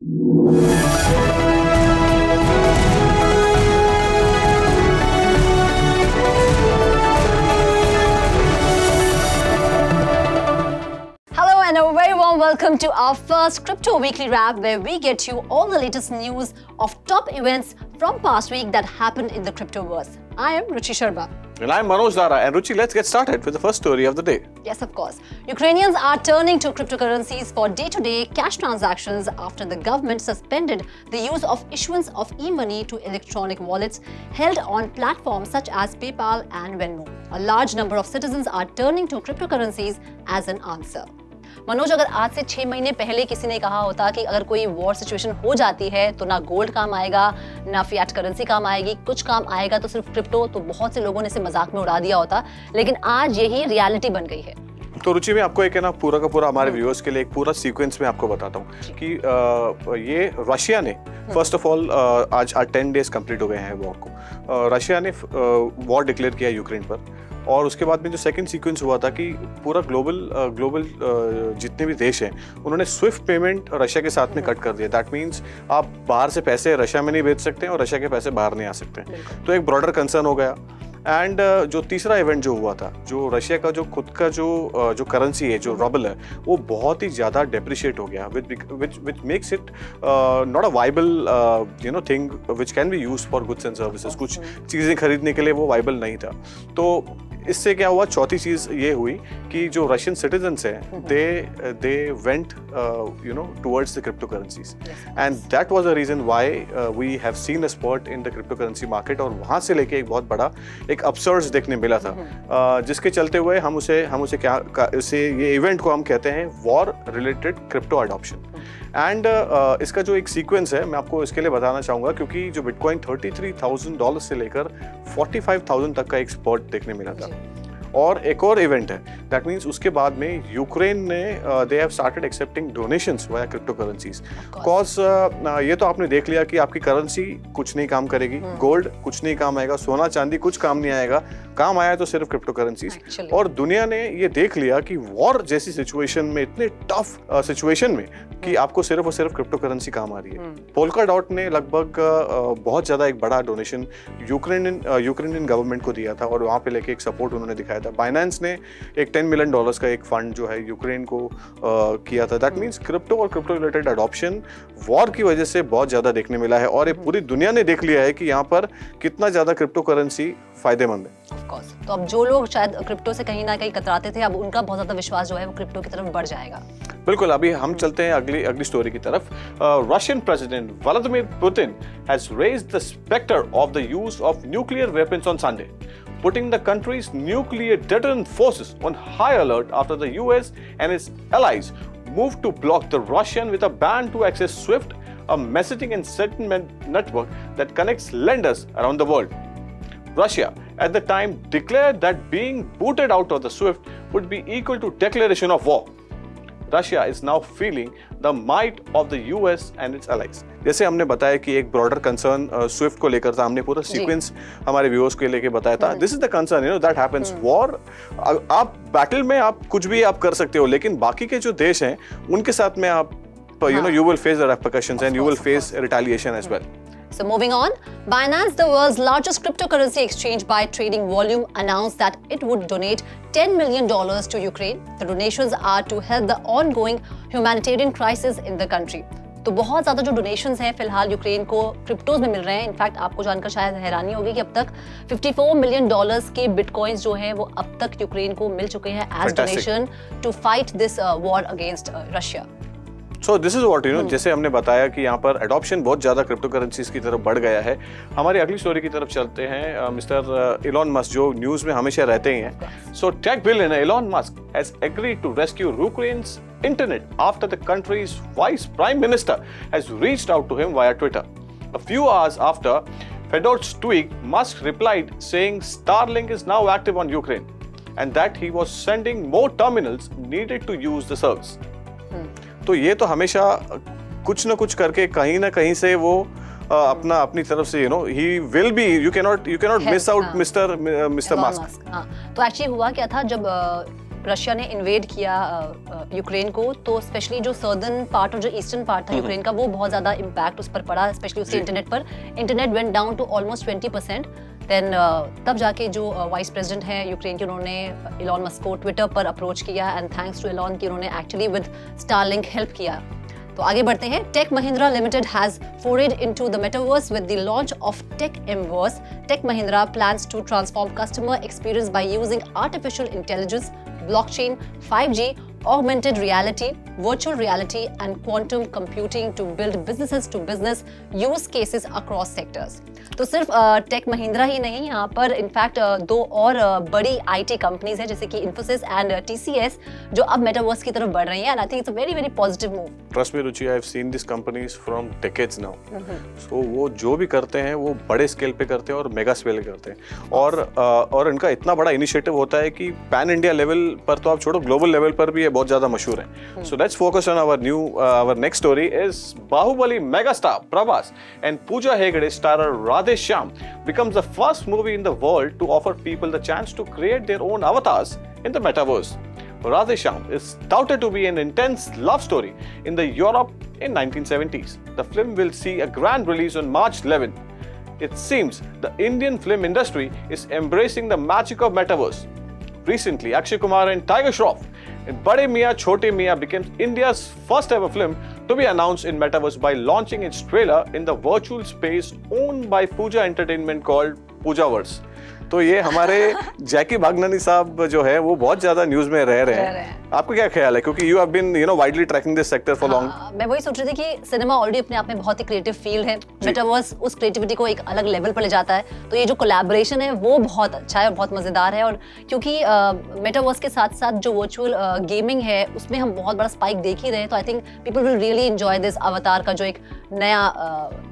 Hello and a very warm welcome to our first Crypto Weekly Wrap, where we get you all the latest news of top events from past week that happened in the cryptoverse. I am Ruchi Sharma. And I'm Manoj Dara. And Ruchi, let's get started with the first story of the day. Yes, of course. Ukrainians are turning to cryptocurrencies for day-to-day cash transactions after the government suspended the use of issuance of e-money to electronic wallets held on platforms such as PayPal and Venmo. A large number of citizens are turning to cryptocurrencies as an answer. Manoj, अगर आज से 6 महीने पहले किसी ने कहा होता कि अगर कोई वॉर सिचुएशन हो जाती है तो ना गोल्ड काम आएगा, ना फिएट करेंसी काम आएगी, कुछ काम आएगा तो सिर्फ क्रिप्टो, तो बहुत से लोगों ने इसे मजाक में उड़ा दिया होता, लेकिन आज यही रियलिटी बन गई है। तो रुचि, में आपको एक है ना पूरा का पूरा हमारे व्यूअर्स के लिए एक पूरा सीक्वेंस में आपको बताता हूँ कि ये रशिया ने फर्स्ट ऑफ ऑल आज 10 डेज कंप्लीट हो गए हैं वॉर को। रशिया ने वॉर डिक्लेयर किया यूक्रेन पर, और उसके बाद में जो सेकंड सीक्वेंस हुआ था कि पूरा ग्लोबल जितने भी देश हैं उन्होंने स्विफ्ट पेमेंट रशिया के साथ में कट कर दिया। दैट मीन्स आप बाहर से पैसे रशिया में नहीं भेज सकते हैं और रशिया के पैसे बाहर नहीं आ सकते, तो एक ब्रॉडर कंसर्न हो गया। एंड जो तीसरा इवेंट जो हुआ था, जो रशिया का जो खुद का जो करेंसी है, जो रबल है, वो बहुत ही ज़्यादा डेप्रिशिएट हो गया, which makes it not a viable thing which can be use for goods and services. कुछ चीज़ें खरीदने के लिए वो वाइबल नहीं था। तो इससे क्या हुआ, चौथी चीज़ ये हुई कि जो रशियन सिटीजन्स हैं they went towards the crypto currencies, and that was a reason why we have seen a spot in the crypto currency market. और वहाँ से लेके एक बहुत बड़ा एक अपसर्ज देखने मिला था, जिसके चलते हुए हम उसे ये इवेंट को हम कहते हैं war related crypto adoption. And इसका जो एक सीक्वेंस है मैं आपको इसके लिए बताना चाहूँगा, क्योंकि जो बिटकॉइन $33,000 से लेकर 45,000 तक का एक स्पॉट देखने मिला था। और एक और इवेंट है, दैट मीन्स उसके बाद में यूक्रेन ने they have started accepting donations via crypto currencies. Cause ये तो आपने देख लिया कि आपकी करेंसी कुछ नहीं काम करेगी, गोल्ड कुछ नहीं काम आएगा, सोना चांदी कुछ काम नहीं आएगा, काम आया तो सिर्फ क्रिप्टो करेंसीज। और दुनिया ने ये देख लिया कि वॉर जैसी सिचुएशन में, इतने टफ सिचुएशन में, कि आपको सिर्फ और सिर्फ क्रिप्टो करेंसी काम आ रही है। पोल्का डॉट ने लगभग बहुत ज़्यादा एक बड़ा डोनेशन यूक्रेनियन गवर्नमेंट को दिया था, और वहाँ पे लेके एक सपोर्ट उन्होंने दिखाया था। बाइनेंस ने एक $10 मिलियन का एक फंड जो है यूक्रेन को किया था। दैट मीन्स क्रिप्टो और क्रिप्टो रिलेटेड अडॉप्शन वॉर की वजह से बहुत ज़्यादा देखने मिला है, और ये पूरी दुनिया ने देख लिया है कि यहाँ पर कितना ज़्यादा क्रिप्टो करेंसी फायदेमंद है। तो अब जो लोग शायद क्रिप्टो से कहीं ना कहीं कतराते थे, अब उनका बहुत ज़्यादा विश्वास जो है वो क्रिप्टो की तरफ बढ़ जाएगा। बिल्कुल। अभी हम चलते हैं अगली स्टोरी की तरफ। Russian president Vladimir Putin has raised the spectre of the use of nuclear weapons on Sunday, putting the country's nuclear deterrent forces on high alert after the US and its allies moved to block the Russian with a ban to access SWIFT, a messaging and settlement network that connects lenders around the world. Russia at the time declared that being booted out of the SWIFT would be equal to declaration of war. Russia is now feeling the might of the US and its allies. जैसे हमने बताया कि एक broader concern Swift को लेकर था, हमने पूरा सीक्वेंस हमारे व्यूअर्स के लेके बताया था। This is the concern that happens. War, आप बैटल में आप कुछ भी आप कर सकते हो, लेकिन बाकी के जो देश हैं उनके साथ में आप you will face the repercussions and you will face retaliation as well. So moving on, Binance, the world's largest cryptocurrency exchange by trading volume, announced that it would donate $10 million to Ukraine. The donations are to help the ongoing humanitarian crisis in the country. तो बहुत ज़्यादा जो donations हैं फिलहाल Ukraine को cryptos में मिल रहे हैं। इनफैक्ट आपको जानकर शायद हैरानी होगी कि अब तक $54 मिलियन के बिटकॉइंस जो हैं वो अब तक यूक्रेन को मिल चुके हैं as donation to fight this war against Russia. So this is what जैसे हमने बताया कि यहाँ पर एडॉप्शन बहुत ज़्यादा क्रिप्टो करेंसीज की तरफ बढ़ गया है। हमारी अगली स्टोरी की तरफ चलते हैं। मिस्टर इलॉन मस्क जो न्यूज़ में हमेशा रहते ही हैं। So tech billionaire Elon Musk has agreed to rescue Ukraine's internet after the country's vice prime minister has reached out to him via Twitter. A few hours after Fedor's tweet, Musk replied saying Starlink is now active on Ukraine and that he was sending more terminals needed to use the service. तो ये तो हमेशा कुछ ना कुछ करके कहीं ना कहीं से वो अपनी तरफ से he will be, you cannot miss out Mr. Musk. तो एक्चुअली हुआ क्या था, जब रशिया ने इन्वेड किया यूक्रेन को, तो स्पेशली जो सर्दर्न पार्ट और जो ईस्टर्न पार्ट था यूक्रेन का, वो बहुत ज़्यादा इम्पैक्ट उस पर पड़ा, स्पेशली उसके इंटरनेट पर. Internet went down to almost 20%. Then तब जाके जो वाइस प्रेसिडेंट हैं यूक्रेन के, उन्होंने इलॉन मस्क को ट्विटर पर अप्रोच किया, एंड थैंक्स टू इलॉन कि उन्होंने एक्चुअली विद स्टारलिंक हेल्प किया. तो आगे बढ़ते हैं. Tech Mahindra Limited has forayed into the metaverse with the launch of Tech Mverse. Tech Mahindra plans to transform customer experience by using artificial intelligence, blockchain, 5G, augmented reality, virtual reality and quantum computing to build businesses to business use cases across sectors. तो सिर्फ take Mahindra ही नहीं, यहाँ पर in fact दो और बड़ी IT companies हैं जैसे कि इन्फोसिस एंड टीसीएस, जो अब मेटावर्स की तरफ बढ़ रही हैं, and I think it's a very very positive move. Trust me Ruchi, I have seen this companies from decades now. So वो जो भी करते हैं वो बड़े स्केल पे करते हैं और मेगा स्केल पे करते हैं, और इनका इतना बड़ा इनिशिएटिव होता है कि पैन इंडिया लेवल पर तो आप छोड़ो, ग्लोबल लेवल पर भी ये बहुत ज्यादा मशहूर है. So let's focus on our next story is Baahubali mega star Prabhas and Pooja Hegde starrer Radhe Shyam becomes the first movie in the world to offer people the chance to create their own avatars in the metaverse. Radhe Shyam is touted to be an intense love story in the Europe in 1970s. The film will see a grand release on March 11. It seems the Indian film industry is embracing the magic of metaverse. Recently, Akshay Kumar and Tiger Shroff in Bade Miyan Chote Miyan became India's first ever film to be announced in metaverse by launching its trailer in the virtual space owned by Pooja Entertainment called Poojaverse. तो ये हमारे जैकी भागनानी साहब जो है वो बहुत ज्यादा news में रह रहे हैं. आपको क्या ख्याल है, क्योंकि you have been widely tracking this sector for long. मैं वही सोच रही थी कि सिनेमा ऑलरेडी अपने आप में बहुत ही क्रिएटिव फील्ड है, मेटावर्स उस क्रिएटिविटी को एक अलग लेवल पर ले जाता है, तो ये जो कोलैबोरेशन है वो बहुत अच्छा है और बहुत मजेदार है. और क्योंकि मेटावर्स के साथ साथ जो वर्चुअल गेमिंग है उसमें हम बहुत बड़ा स्पाइक देख ही रहे हैं, तो I think people will really enjoy this अवतार का जो एक नया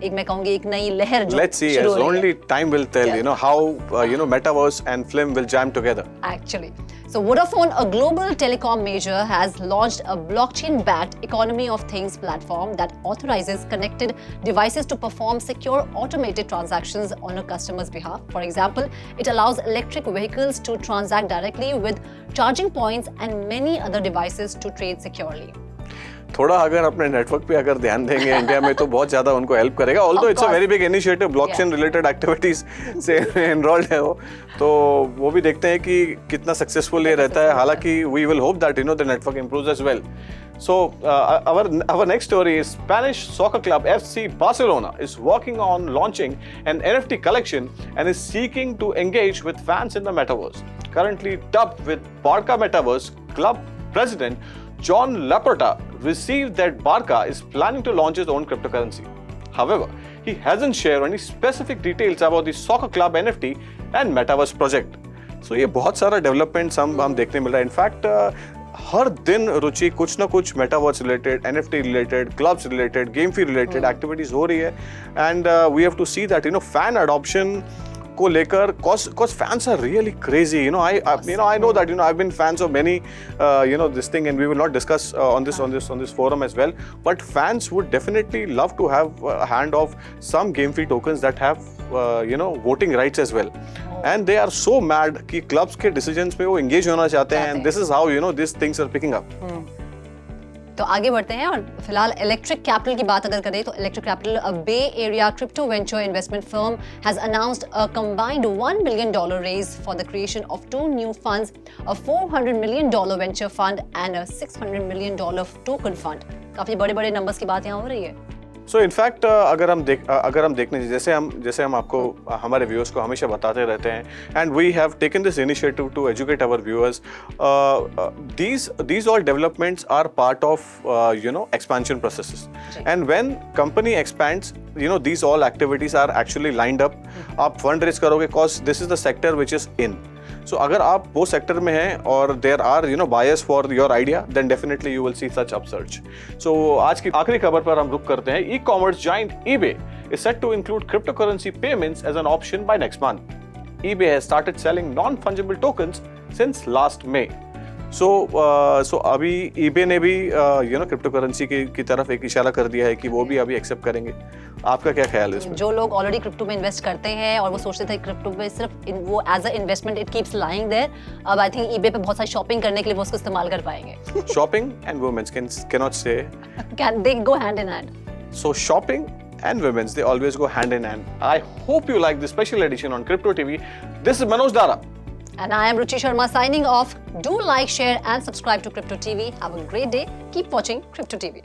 एक मैं कहूंगी एक नई लहर जो let's see, as only time will tell, how metaverse and film will jam together. Actually. So Vodafone, a global telecom major, has launched a blockchain-backed Economy of Things platform that authorizes connected devices to perform secure automated transactions on a customer's behalf. For example, it allows electric vehicles to transact directly with charging points and many other devices to trade securely. थोड़ा अगर अपने network पे अगर ध्यान देंगे India में तो बहुत ज्यादा उनको हेल्प करेगा. Although it's a very big initiative, blockchain related activities से एनरोल्ड है वो, तो वो भी देखते हैं कि कितना सक्सेसफुल ये रहता है. हालांकि we will hope that the network improves as well. So our next story is Spanish soccer club FC Barcelona is working on launching an NFT collection and is seeking to engage with fans in the metaverse. Currently dubbed with Barca Metaverse, club president John Laporta received that Barca is planning to launch its own cryptocurrency. However, he hasn't shared any specific details about the soccer club NFT and metaverse project. So ये बहुत सारा developments हम देखने मिल रहा है. In fact हर दिन रुचि कुछ ना कुछ metaverse related, NFT related, clubs related, GameFi related activities हो रही है. And we have to see that fan adoption को लेकर, cause fans are really crazy. I know that I've been fans of many this thing, and we will not discuss on this forum as well. But fans would definitely love to have a hand of some game fee tokens that have voting rights as well. And they are so mad कि clubs के decisions में वो engage होना चाहते हैं, and this is how these things are picking up. तो आगे बढ़ते हैं और फिलहाल इलेक्ट्रिक कैपिटल की बात अगर करें तो Electric Capital, a Bay Area crypto venture investment firm, has announced a combined $1 billion raise for the creation of 2 new funds, a $400 million venture fund and a $600 million token fund. काफी बड़े-बड़े numbers की बात यहाँ हो रही है. So in fact अगर हम देखने जैसे हम आपको हमारे व्यूअर्स को हमेशा बताते रहते हैं, and we have taken this initiative to educate our viewers. these all developments are part of expansion processes, and when company expands, these all activities are actually lined up. आप फंड रेज करोगे cause this is the sector which is in. So अगर आप वो sector में हैं और there are buyers for your idea, then definitely you will see such upsurge. So आज की आखिरी खबर पर हम रुक करते हैं. E-commerce giant eBay is set to include cryptocurrency payments as an option by next month. eBay has started selling non-fungible tokens since last May. सो अभी eBay ने भी क्रिप्टो करेंसी की तरफ एक इशारा कर दिया है कि वो भी अभी एक्सेप्ट करेंगे। आपका क्या ख्याल है इसमें? जो लोग ऑलरेडी क्रिप्टो में इन्वेस्ट करते हैं और वो सोचते थे क्रिप्टो में सिर्फ वो as a investment it keeps lying there, अब आई थिंक eBay पे बहुत सारी शॉपिंग करने के लिए वो उसको इस्तेमाल कर पाएंगे। Shopping and women's cannot stay. Can they go hand in hand? So shopping and women's, they always go hand in hand. I hope you like this special edition on Crypto TV. This is Manoj Dara. And I am Ruchi Sharma signing off. Do like, share and subscribe to Crypto TV. Have a great day. Keep watching Crypto TV.